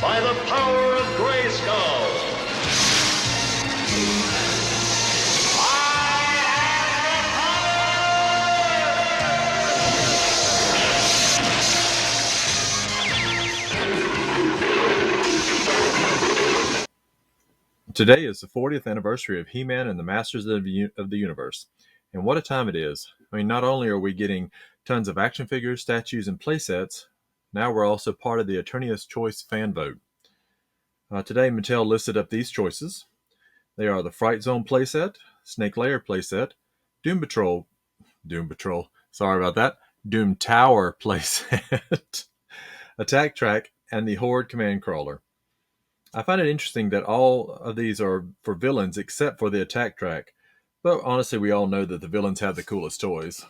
by the power of Grayskull. Today is the 40th anniversary of He-Man and the Masters of the Universe. And what a time it is. I mean, not only are we getting tons of action figures, statues, and playsets, now we're also part of the Eternia's Choice fan vote. Today, Mattel listed up these choices. They are the Fright Zone playset, Snake Lair playset, Doom Patrol, sorry about that, Doom Tower playset, Attack Track, and the Horde Command Crawler. I find it interesting that all of these are for villains except for the Attack Track, but honestly we all know that the villains have the coolest toys.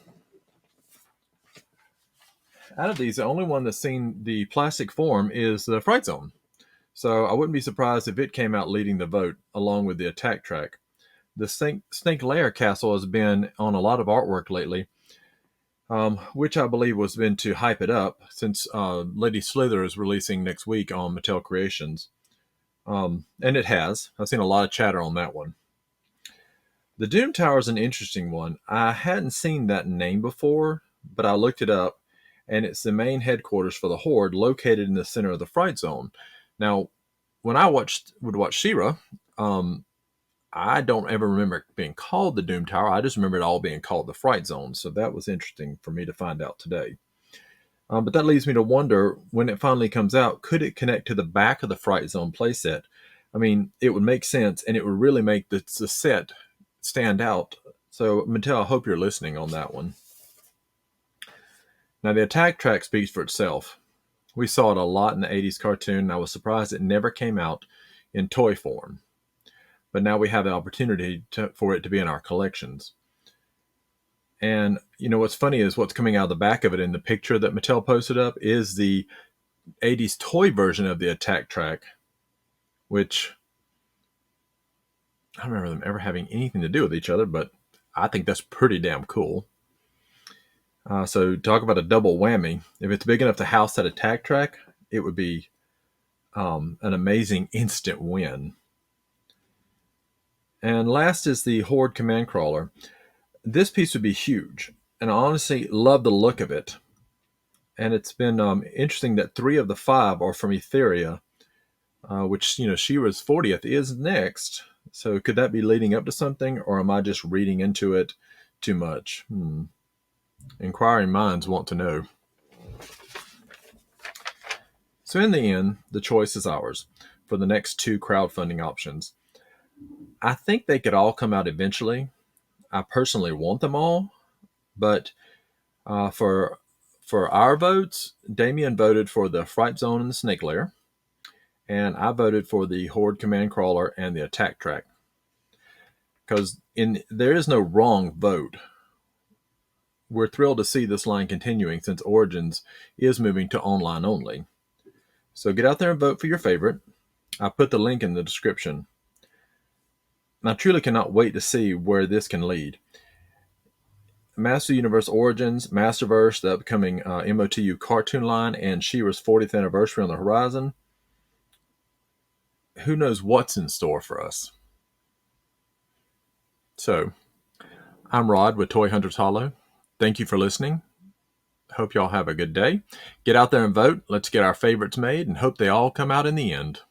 Out of these, the only one that's seen the plastic form is the Fright Zone, so I wouldn't be surprised if it came out leading the vote along with the Attack Track. The Snake Lair castle has been on a lot of artwork lately, which I believe was been to hype it up since Lady Slither is releasing next week on Mattel Creations. And it has. I've seen a lot of chatter on that one. The Doom Tower is an interesting one. I hadn't seen that name before, but I looked it up, and it's the main headquarters for the Horde located in the center of the Fright Zone. Now, when I would watch She-Ra, I don't ever remember it being called the Doom Tower. I just remember it all being called the Fright Zone, so that was interesting for me to find out today. But that leads me to wonder, when it finally comes out, could it connect to the back of the Fright Zone playset? I mean, it would make sense, and it would really make the set stand out. So, Mattel, I hope you're listening on that one. Now, the Attack Track speaks for itself. We saw it a lot in the 80s cartoon, and I was surprised it never came out in toy form. But now we have the opportunity for it to be in our collections. And, you know, what's funny is what's coming out of the back of it in the picture that Mattel posted up is the 80s toy version of the Attack Track, which I don't remember them ever having anything to do with each other, but I think that's pretty damn cool. So talk about a double whammy. If it's big enough to house that Attack Track, it would be an amazing instant win. And last is the Horde Command Crawler. This piece would be huge, and I honestly love the look of it. And it's been interesting that 3 of the 5 are from Eternia, which, you know, She-Ra's 40th is next. So could that be leading up to something, or am I just reading into it too much? Inquiring minds want to know. So in the end, the choice is ours for the next 2 crowdfunding options. I think they could all come out eventually. I personally want them all, but for our votes, Damien voted for the Fright Zone and the Snake Lair, and I voted for the Horde Command Crawler and the Attack Track. Because there is no wrong vote. We're thrilled to see this line continuing since Origins is moving to online only. So get out there and vote for your favorite. I put the link in the description. And I truly cannot wait to see where this can lead. Master Universe Origins, Masterverse, the upcoming MOTU cartoon line, and She-Ra's 40th anniversary on the horizon. Who knows what's in store for us? So, I'm Rod with Toy Hunters Hollow. Thank you for listening. Hope y'all have a good day. Get out there and vote. Let's get our favorites made and hope they all come out in the end.